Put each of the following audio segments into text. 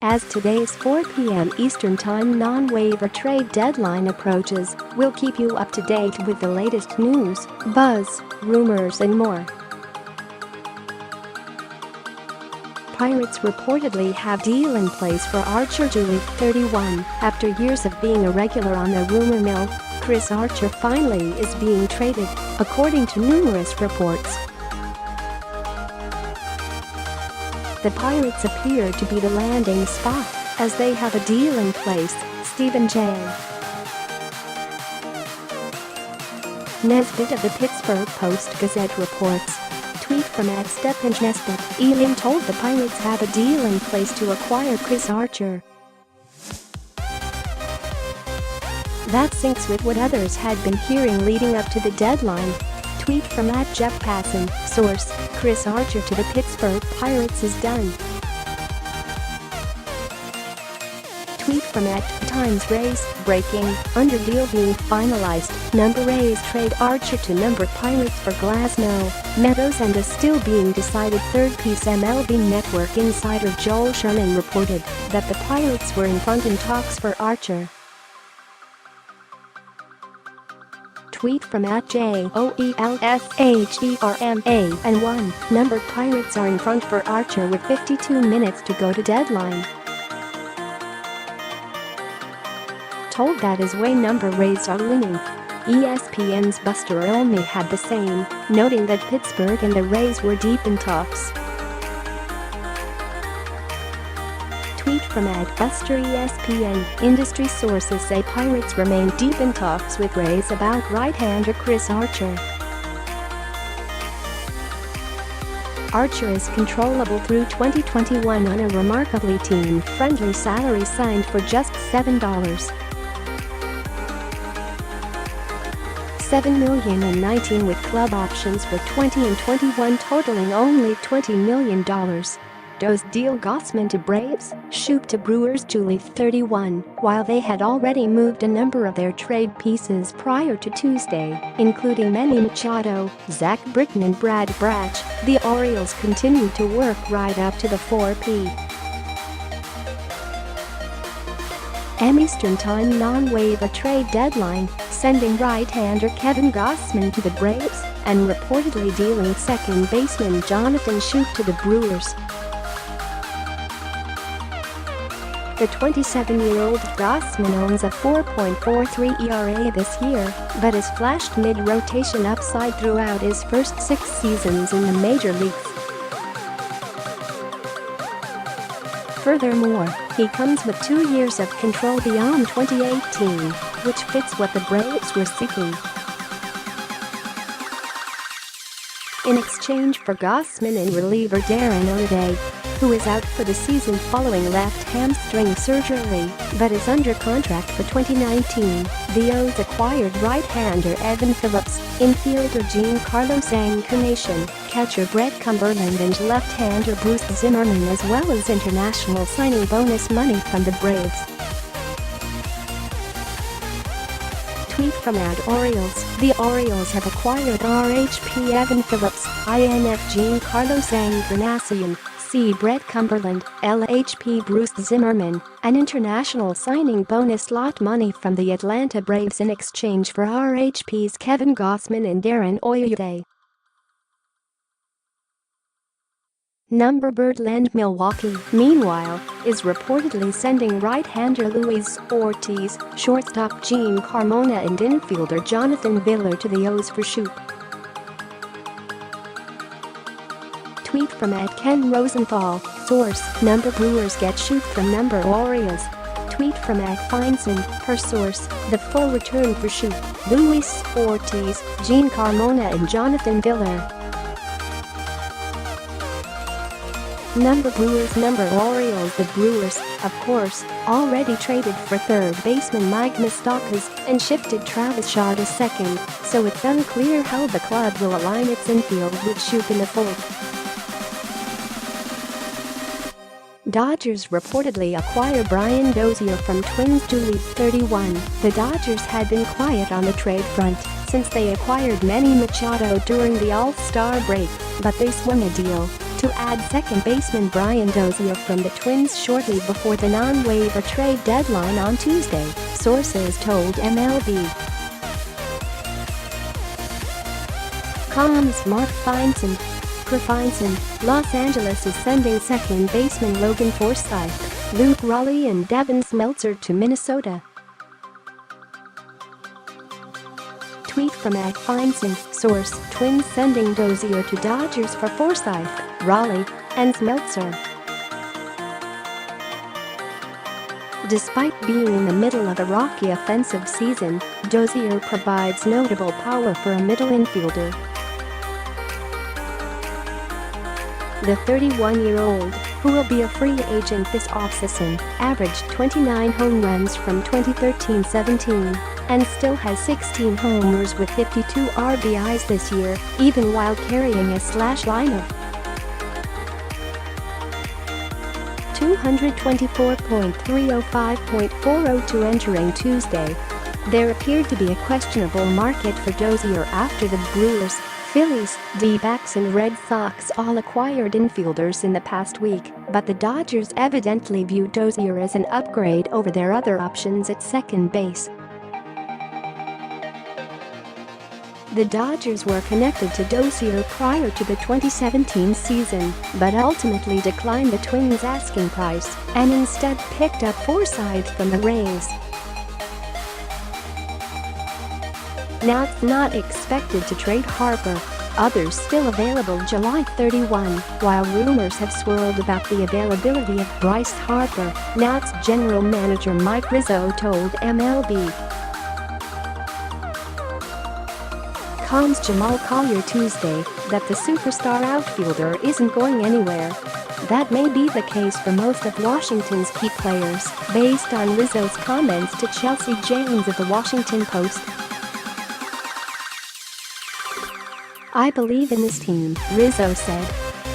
As today's 4 p.m. Eastern Time non-waiver trade deadline approaches, we'll keep you up to date with the latest news, buzz, rumors and more. Pirates reportedly have deal in place for Archer Julie, 31. After years of being a regular on the rumor mill, Chris Archer finally is being traded, according to numerous reports. The Pirates appear to be the landing spot, as they have a deal in place, Stephen J. Nesbitt of the Pittsburgh Post-Gazette reports. Tweet from @Stephen Nesbitt. Elam told the Pirates have a deal in place to acquire Chris Archer. That syncs with what others had been hearing leading up to the deadline. Tweet from @Jeff Passan. Source: Chris Archer to the Pittsburgh Pirates is done. Tweet from @Times Rays. Breaking, under deal being finalized. Number Rays trade Archer to number Pirates for Glasnow, Meadows and is still being decided. Third piece. MLB Network insider Joel Sherman reported that the Pirates were in front in talks for Archer. Tweet from @JOELSHERMA and 1. Numbered Pirates are in front for Archer with 52 minutes to go to deadline. Told that is way number Rays are winning. ESPN's Buster Olney had the same, noting that Pittsburgh and the Rays were deep in talks. Tweet from @Buster ESPN. Industry sources say Pirates remain deep in talks with Rays about right-hander Chris Archer. Archer is controllable through 2021 on a remarkably team-friendly salary signed for just $7 million and 19 with club options for 20 and 21 totaling only $20 million. Does deal Gossman to Braves, Shoop to Brewers. Julie, 31. While they had already moved a number of their trade pieces prior to Tuesday, including Manny Machado, Zach Britton and Brad Brach, the Orioles continued to work right up to the 4 p.m. Eastern Time non-waiver trade deadline, sending right-hander Kevin Gossman to the Braves and reportedly dealing second baseman Jonathan Shoop to the Brewers. The 27-year-old Gossman owns a 4.43 ERA this year, but has flashed mid-rotation upside throughout his first 6 seasons in the major leagues. Furthermore, he comes with 2 years of control beyond 2018, which fits what the Braves were seeking. In exchange for Gossman and reliever Darren O'Day, who is out for the season following left hamstring surgery, but is under contract for 2019, the O's acquired right-hander Evan Phillips, infielder Giancarlo Encarnacion, catcher Brett Cumberland and left-hander Bruce Zimmerman, as well as international signing bonus money from the Braves. Tweet from @Orioles. The Orioles have acquired RHP Evan Phillips, INF Giancarlo Encarnacion, C. Brett Cumberland, LHP Bruce Zimmerman, an international signing bonus lot money from the Atlanta Braves in exchange for RHP's Kevin Gossman and Darren O'Day. Number Birdland. Milwaukee, meanwhile, is reportedly sending right-hander Luis Ortiz, shortstop Gene Carmona and infielder Jonathan Villar to the O's for Shoop. Tweet from @Ken Rosenthal. Source: number Brewers get Shoop from number Orioles. Tweet from @Feinson. Her source: the full return for Shoop, Luis Ortiz, Gene Carmona and Jonathan Villar. Number Brewers. Number Orioles. The Brewers, of course, already traded for third baseman Mike Moustakas and shifted Travis Shaw to second, so it's unclear how the club will align its infield with Shoop in the fold. Dodgers reportedly acquire Brian Dozier from Twins. Julie, 31. The Dodgers had been quiet on the trade front since they acquired Manny Machado during the All-Star break, but they swung a deal to add second baseman Brian Dozier from the Twins shortly before the non-waiver trade deadline on Tuesday, sources told MLB.com's Mark Feinsand. Per Feinsand, Los Angeles is sending second baseman Logan Forsythe, Luke Raleigh and Devin Smeltzer to Minnesota. Tweet from @Feinsand, source, Twins sending Dozier to Dodgers for Forsythe, Raleigh, and Smeltzer. Despite being in the middle of a rocky offensive season, Dozier provides notable power for a middle infielder. The 31-year-old, who will be a free agent this offseason, averaged 29 home runs from 2013-17 and still has 16 homers with 52 RBIs this year, even while carrying a slash line of 224.305.402 entering Tuesday. There appeared to be a questionable market for Dozier after the Brewers, Phillies, D-backs and Red Sox all acquired infielders in the past week, but the Dodgers evidently view Dozier as an upgrade over their other options at second base. The Dodgers were connected to Dozier prior to the 2017 season, but ultimately declined the Twins' asking price and instead picked up Forsythe from the Rays. Now it's not expected to trade Harper. Others still available July 31, while rumors have swirled about the availability of Bryce Harper. Nats general manager Mike Rizzo told MLB.com's Jamal Collier Tuesday that the superstar outfielder isn't going anywhere. That may be the case for most of Washington's key players, based on Rizzo's comments to Chelsea Janes of the Washington Post. "I believe in this team," Rizzo said.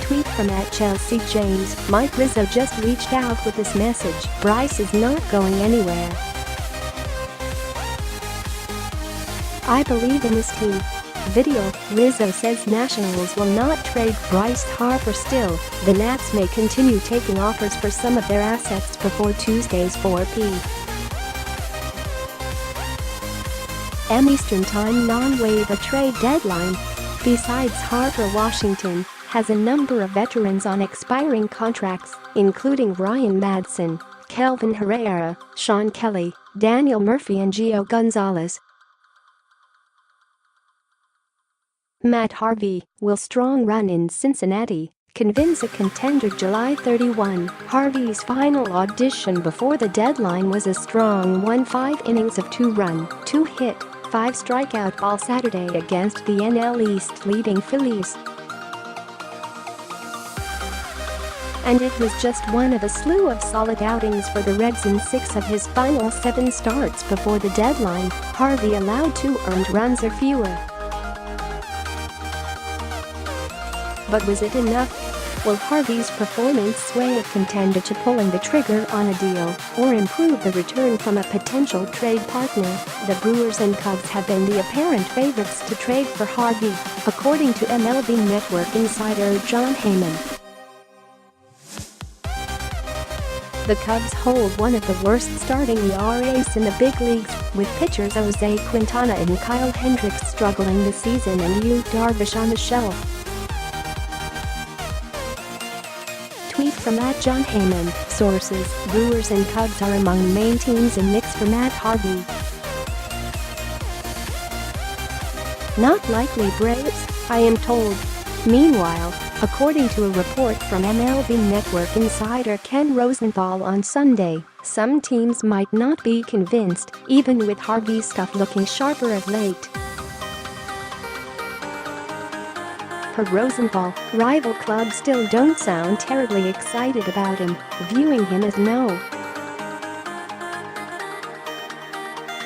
Tweet from @Chelsea Janes, Mike Rizzo just reached out with this message: "Bryce is not going anywhere. I believe in this team." Video, Rizzo says Nationals will not trade Bryce Harper still. The Nats may continue taking offers for some of their assets before Tuesday's 4 p.m. Eastern Time non-waiver trade deadline. Besides Harper, Washington has a number of veterans on expiring contracts, including Ryan Madson, Kelvin Herrera, Sean Kelly, Daniel Murphy and Gio Gonzalez. Matt Harvey will strong run in Cincinnati, convince a contender July 31. Harvey's final audition before the deadline was a strong 1-5 innings of 2-run, 2-hit, 5-strikeout ball Saturday against the NL East leading Phillies. And it was just one of a slew of solid outings for the Reds in 6 of his final 7 starts before the deadline. Harvey allowed 2 earned runs or fewer. But was it enough? Will Harvey's performance sway a contender to pulling the trigger on a deal or improve the return from a potential trade partner? The Brewers and Cubs have been the apparent favorites to trade for Harvey, according to MLB Network insider Jon Heyman. The Cubs hold one of the worst starting ERAs in the big leagues, with pitchers Jose Quintana and Kyle Hendricks struggling this season and Yu Darvish on the shelf. Tweet from @Jon Heyman, sources, Brewers and Cubs are among the main teams in mix for Matt Harvey. Not likely Braves, I am told. Meanwhile, according to a report from MLB Network insider Ken Rosenthal on Sunday, some teams might not be convinced, even with Harvey's stuff looking sharper of late. Per Rosenthal, rival clubs still don't sound terribly excited about him, viewing him as no.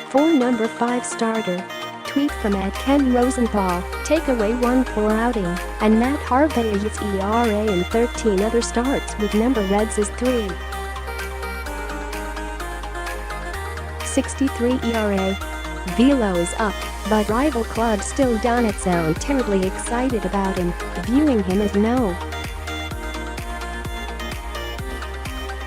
For number 5 starter. Tweet from @Ken Rosenthal, takeaway 1 poor outing, and Matt Harvey's ERA in 13 other starts with number Reds is 3.63 ERA. Velo is up, but rival clubs still don't sound terribly excited about him, viewing him as no.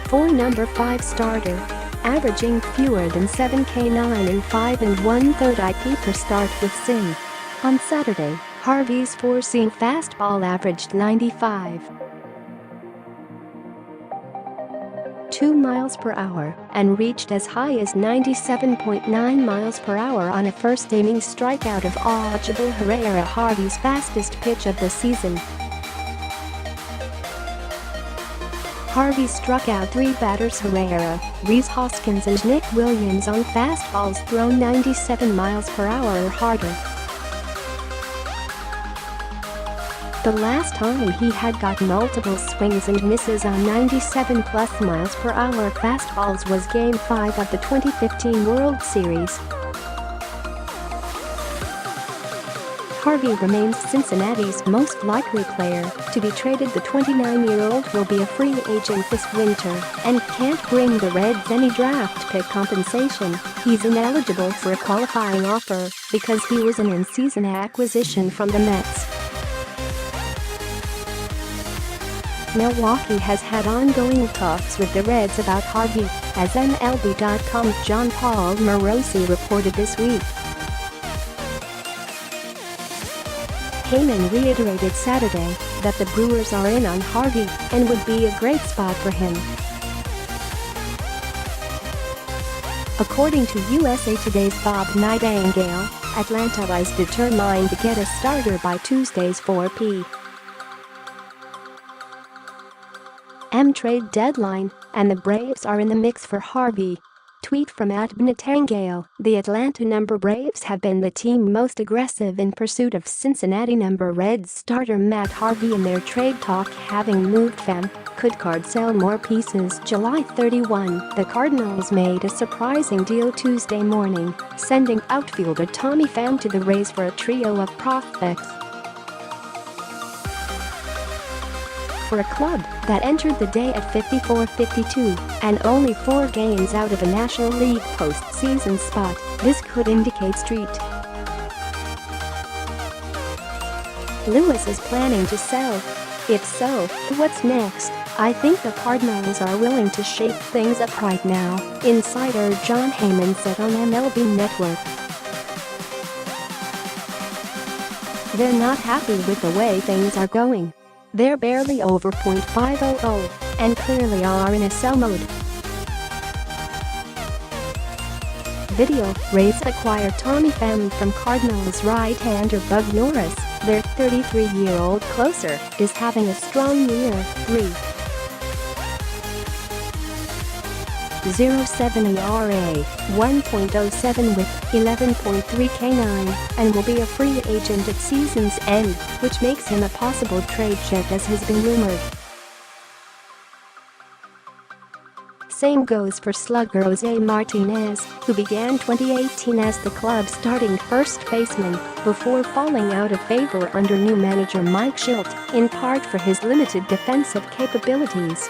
for number 5 starter, averaging fewer than 7 K9 and 5 1/3 IP per start with Sin. On Saturday, Harvey's four-seam fastball averaged 95.2 miles per hour and reached as high as 97.9 miles per hour on a first-aiming strikeout of Odubel Herrera, Harvey's fastest pitch of the season. Harvey struck out 3 batters: Herrera, Rhys Hoskins and Nick Williams, on fastballs thrown 97 miles per hour or harder. The last time he had got multiple swings and misses on 97+ miles per hour fastballs was Game 5 of the 2015 World Series. Harvey remains Cincinnati's most likely player to be traded. The 29-year-old will be a free agent this winter and can't bring the Reds any draft pick compensation. He's ineligible for a qualifying offer because he was an in-season acquisition from the Mets. Milwaukee has had ongoing talks with the Reds about Harvey, as MLB.com's John Paul Morosi reported this week. Heyman reiterated Saturday that the Brewers are in on Harvey and would be a great spot for him. According to USA Today's Bob Nightingale, Atlanta is determined to get a starter by Tuesday's 4 p.m. trade deadline, and the Braves are in the mix for Harvey. Tweet from @Nightingale: The Atlanta Braves have been the team most aggressive in pursuit of Cincinnati Reds starter Matt Harvey in their trade talk, having moved Pham. Could Card sell more pieces? July 31, the Cardinals made a surprising deal Tuesday morning, sending outfielder Tommy Pham to the Rays for a trio of prospects. For a club that entered the day at 54-52 and only 4 games out of a National League postseason spot, this could indicate Street Lewis is planning to sell. If so, what's next? I think the Cardinals are willing to shake things up right now, insider John Heyman said on MLB Network. They're not happy with the way things are going. They're barely over .500 and clearly are in a sell mode. Video: Rays acquire Tommy Pham from Cardinals right-hander Bug Norris. Their 33-year-old closer is having a strong year. 3.07 ERA, 1.07 WHIP, 11.3 K9, and will be a free agent at season's end, which makes him a possible trade chip, as has been rumored. Same goes for slugger Jose Martinez, who began 2018 as the club's starting first baseman before falling out of favor under new manager Mike Shildt, in part for his limited defensive capabilities.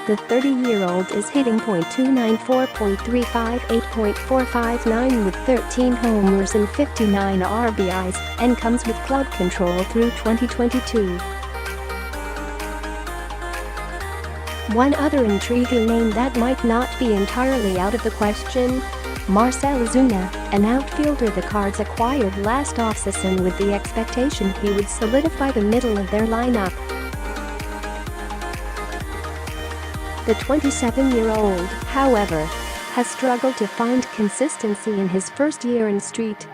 The 30-year-old is hitting .294, .358, .459 with 13 homers and 59 RBIs, and comes with club control through 2022. One other intriguing name that might not be entirely out of the question: Marcell Ozuna, an outfielder the Cards acquired last offseason with the expectation he would solidify the middle of their lineup. The 27-year-old, however, has struggled to find consistency in his first year in Street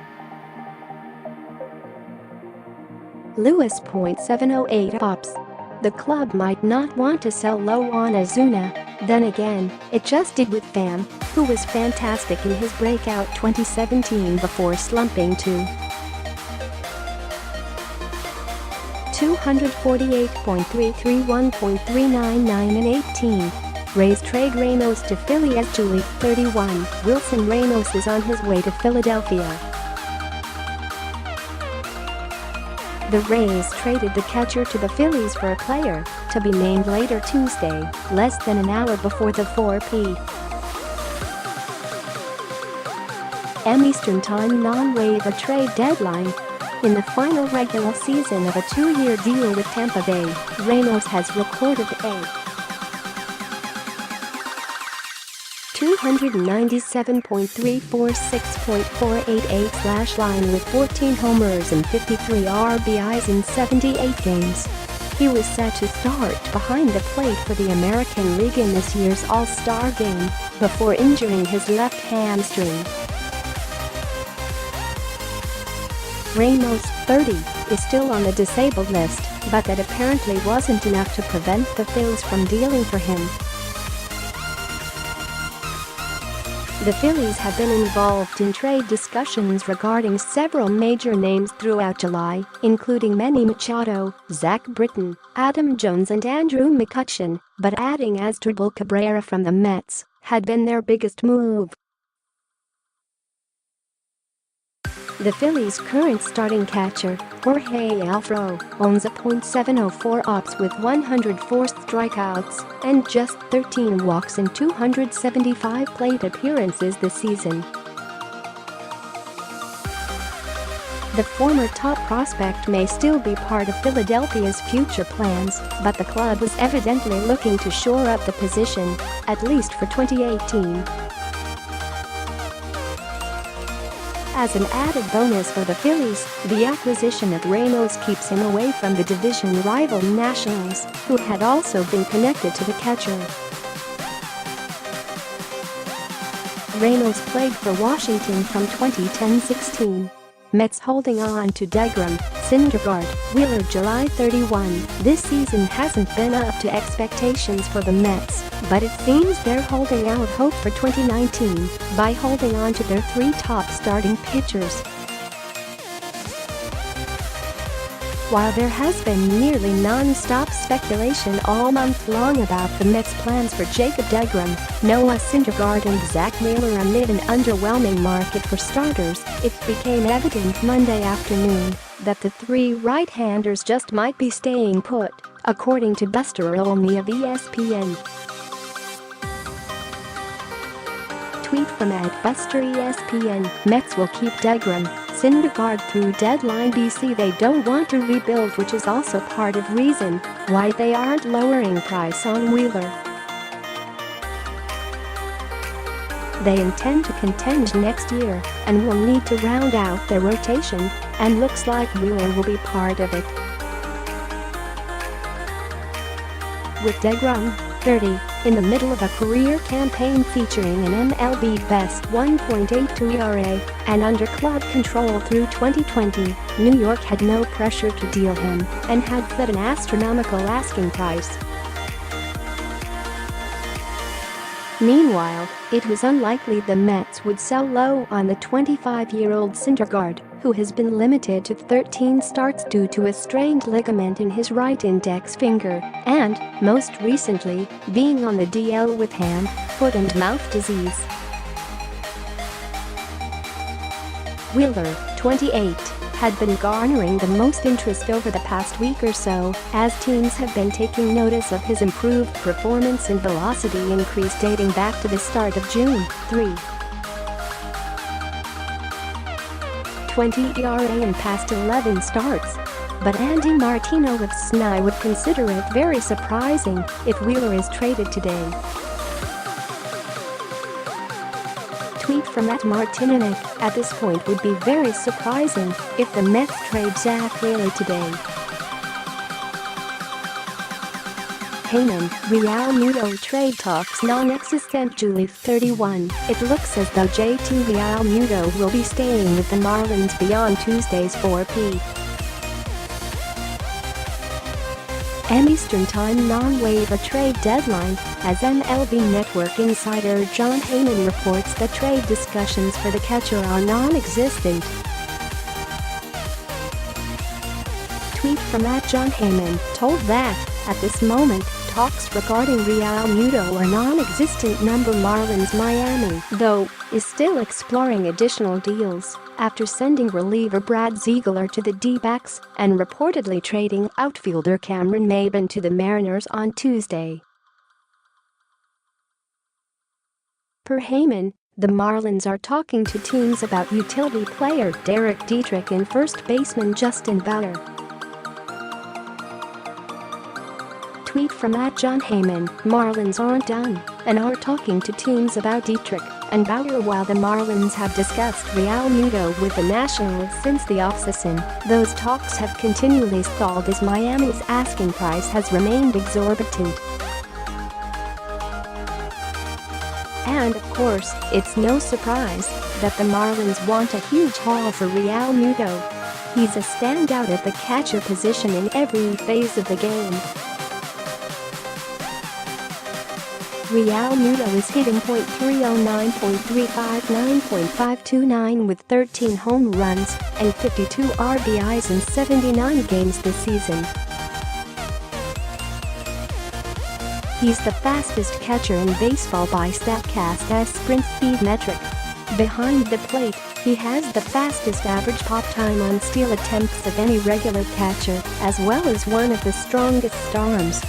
Lewis. .708 ops. The club might not want to sell low on Ozuna. Then again, it just did with Pham, who was fantastic in his breakout 2017 before slumping to 248.331, .399 and 18. Rays trade Ramos to Philly as July 31. Wilson Ramos is on his way to Philadelphia. The Rays traded the catcher to the Phillies for a player to be named later Tuesday, less than an hour before the 4 p.m. Eastern Time non-waiver trade deadline. In the final regular season of a 2-year deal with Tampa Bay, Ramos has recorded a 297.346.488 line with 14 homers and 53 RBIs in 78 games. He was set to start behind the plate for the American League in this year's All-Star game before injuring his left hamstring. Ramos, 30, is still on the disabled list, but that apparently wasn't enough to prevent the Phils from dealing for him. The Phillies have been involved in trade discussions regarding several major names throughout July, including Manny Machado, Zach Britton, Adam Jones and Andrew McCutchen, but adding Asdrubal Cabrera from the Mets had been their biggest move. The Phillies' current starting catcher, Jorge Alfaro, owns a .704 OPS with 104 strikeouts and just 13 walks in 275 plate appearances this season. The former top prospect may still be part of Philadelphia's future plans, but the club was evidently looking to shore up the position, at least for 2018. As an added bonus for the Phillies, the acquisition of Ramos keeps him away from the division rival Nationals, who had also been connected to the catcher. Ramos played for Washington from 2010-16. Mets holding on to DeGrom, Syndergaard, Wheeler. July 31. This season hasn't been up to expectations for the Mets, but it seems they're holding out hope for 2019 by holding on to their 3 top starting pitchers. While there has been nearly non-stop speculation all month long about the Mets' plans for Jacob deGrom, Noah Syndergaard and Zach Wheeler amid an underwhelming market for starters, it became evident Monday afternoon that the 3 right-handers just might be staying put, according to Buster Olney of ESPN. Tweet from @BusterESPN, Mets will keep deGrom, Syndergaard through deadline BC. They don't want to rebuild, which is also part of reason why they aren't lowering price on Wheeler. They intend to contend next year and will need to round out their rotation, and looks like Wheeler will be part of it. With deGrom, 30, in the middle of a career campaign featuring an MLB best 1.82 ERA and under club control through 2020, New York had no pressure to deal him and had set an astronomical asking price. Meanwhile, it was unlikely the Mets would sell low on the 25-year-old Syndergaard, who has been limited to 13 starts due to a strained ligament in his right index finger and, most recently, being on the DL with hand, foot and mouth disease. Wheeler, 28, had been garnering the most interest over the past week or so, as teams have been taking notice of his improved performance and velocity increase dating back to the start of June. 3.20 ERA in past 11 starts. But Andy Martino of SNY would consider it very surprising if Wheeler is traded today. Tweet from @Martinanek, at this point would be very surprising if the Mets trade Zach Wheeler today. Heyman, Real Muto trade talks non-existent. July 31. It looks as though JT Real Muto will be staying with the Marlins beyond Tuesday's 4 p.m. Eastern Time non-waiver trade deadline, as MLB Network insider John Heyman reports that trade discussions for the catcher are non-existent. Tweet from @John Heyman told that, at this moment, talks regarding Real Muto are non-existent. Marlins Miami, though, is still exploring additional deals after sending reliever Brad Ziegler to the D-backs and reportedly trading outfielder Cameron Maybin to the Mariners on Tuesday. Per Heyman, The Marlins are talking to teams about utility player Derek Dietrich and first baseman Justin Bauer. Tweet from @JohnHeyman, Marlins aren't done and are talking to teams about Dietrich and Bauer. While the Marlins have discussed Real Muto with the Nationals since the offseason, those talks have continually stalled as Miami's asking price has remained exorbitant. And of course, it's no surprise that the Marlins want a huge haul for Real Muto. He's a standout at the catcher position in every phase of the game. Real Muto is hitting .309, .359, .529 with 13 home runs and 52 RBIs in 79 games this season. He's the fastest catcher in baseball by StatCast's sprint speed metric. Behind the plate, he has the fastest average pop time on steal attempts of any regular catcher, as well as one of the strongest arms.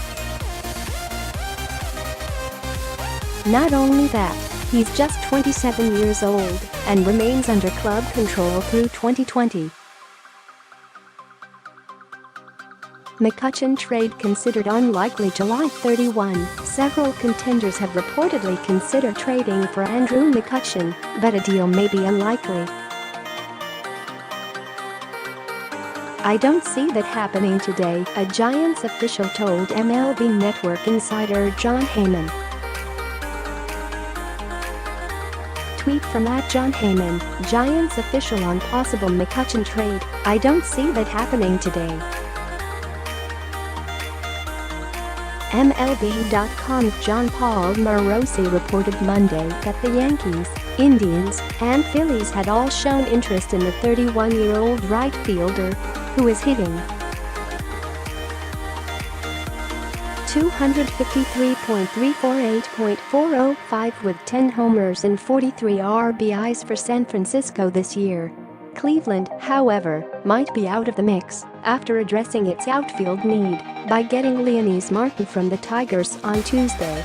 Not only that, he's just 27 years old and remains under club control through 2020. McCutchen trade considered unlikely. July 31, several contenders have reportedly considered trading for Andrew McCutchen, but a deal may be unlikely. "I don't see that happening today," a Giants official told MLB Network insider Jon Heyman. Tweet from @JohnHeyman, Giants official on possible McCutchen trade, "I don't see that happening today." MLB.com's John Paul Morosi reported Monday that the Yankees, Indians, and Phillies had all shown interest in the 31-year-old right fielder, who is hitting .253, .405 with 10 homers and 43 RBIs for San Francisco this year. Cleveland, however, might be out of the mix after addressing its outfield need by getting Leonys Martin from the Tigers on Tuesday.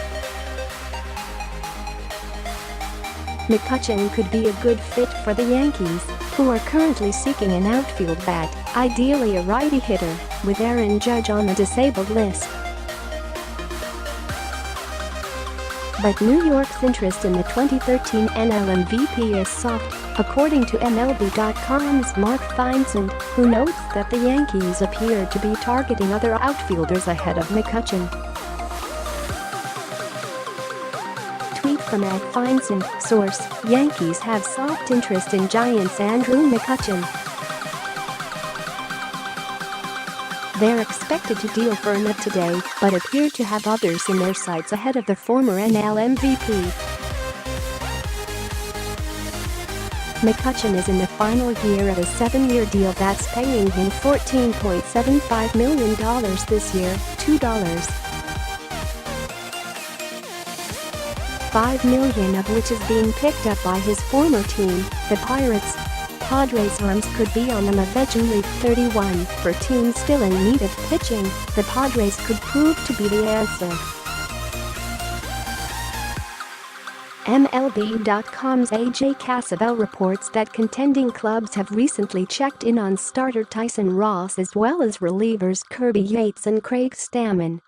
McCutchen could be a good fit for the Yankees, who are currently seeking an outfield bat, ideally a righty hitter, with Aaron Judge on the disabled list. But New York's interest in the 2013 NL MVP is soft, according to MLB.com's Mark Feinsand, who notes that the Yankees appear to be targeting other outfielders ahead of McCutchen. Tweet from @Feinsand, source, Yankees have soft interest in Giants' Andrew McCutchen. They're expected to deal firm up today, but appear to have others in their sights ahead of the former NL MVP. McCutchen is in the final year of a 7-year deal that's paying him $14.75 million this year, $5 million of which is being picked up by his former team, the Pirates. Padres arms could be on them eventually. 31, for teams still in need of pitching, the Padres could prove to be the answer. MLB.com's AJ Cassavell reports that contending clubs have recently checked in on starter Tyson Ross as well as relievers Kirby Yates and Craig Stammen.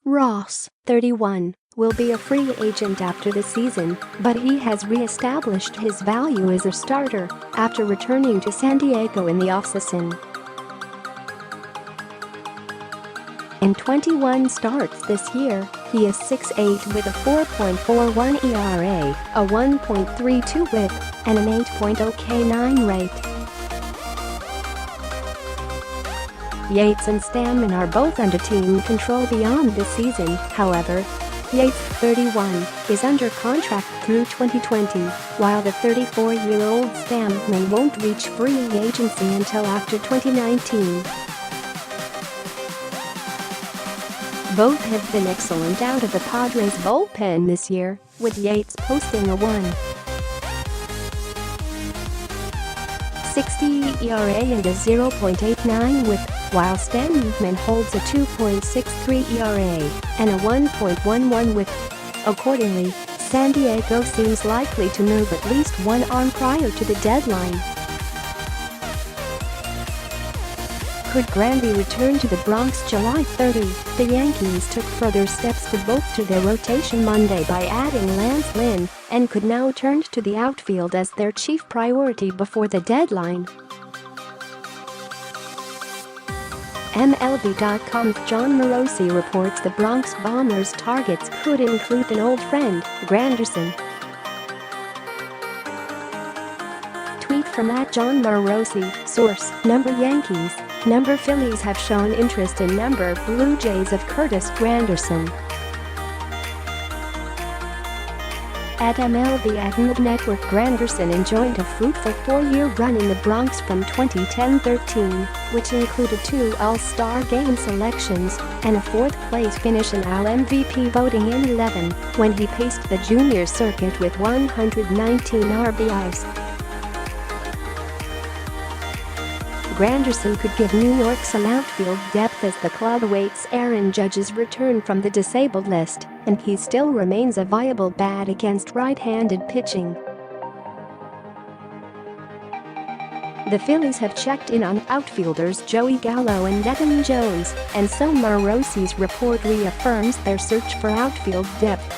Ross, 31, will be a free agent after the season, but he has re-established his value as a starter after returning to San Diego in the offseason. In 21 starts this year, he is 6'8" with a 4.41 ERA, a 1.32 WHIP, and an 8.0 K9 rate. Yates and Stammen are both under team control beyond this season, however. Yates, 31, is under contract through 2020, while the 34-year-old Stammen won't reach free agency until after 2019. Both have been excellent out of the Padres' bullpen this year, with Yates posting a 1.60 ERA and a 0.89 WHIP, while Stammen holds a 2.63 ERA and a 1.11 WHIP. Accordingly, San Diego seems likely to move at least one arm prior to the deadline. Could Grandy return to the Bronx July 30? The Yankees took further steps to bolster their rotation Monday by adding Lance Lynn and could now turn to the outfield as their chief priority before the deadline. MLB.com's John Morosi reports the Bronx Bombers' targets could include an old friend, Granderson. Tweet from @John Morosi, source, number Yankees, number Phillies have shown interest in number Blue Jays of Curtis Granderson. At MLB Network, Granderson enjoyed a fruitful 4-year run in the Bronx from 2010-13, which included 2 All-Star Game selections and a 4th-place finish in All MVP voting in 11, when he paced the junior circuit with 119 RBIs. Granderson could give New York some outfield depth as the club awaits Aaron Judge's return from the disabled list, and he still remains a viable bat against right-handed pitching. The Phillies have checked in on outfielders Joey Gallo and Nathan Jones, and so Morosi's report reaffirms their search for outfield depth.